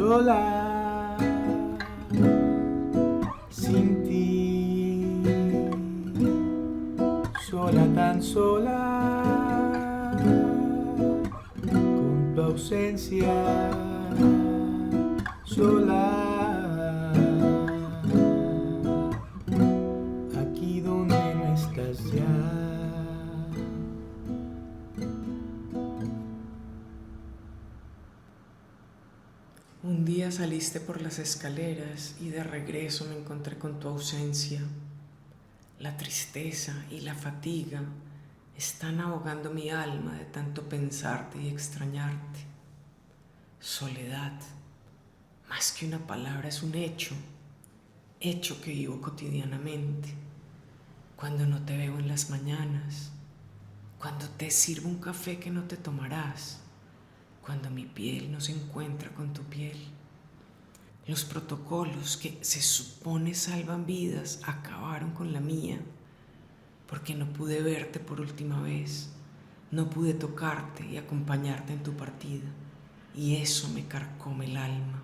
sola, sin ti, sola, tan sola, con tu ausencia, sola, aquí donde no estás ya. Un día saliste por las escaleras y de regreso me encontré con tu ausencia. La tristeza y la fatiga están ahogando mi alma de tanto pensarte y extrañarte. Soledad, más que una palabra, es un hecho que vivo cotidianamente. Cuando no te veo en las mañanas, cuando te sirvo un café que no te tomarás, cuando mi piel no se encuentra con tu piel. Los protocolos que se supone salvan vidas acabaron con la mía, porque no pude verte por última vez, no pude tocarte y acompañarte en tu partida, y eso me carcome el alma.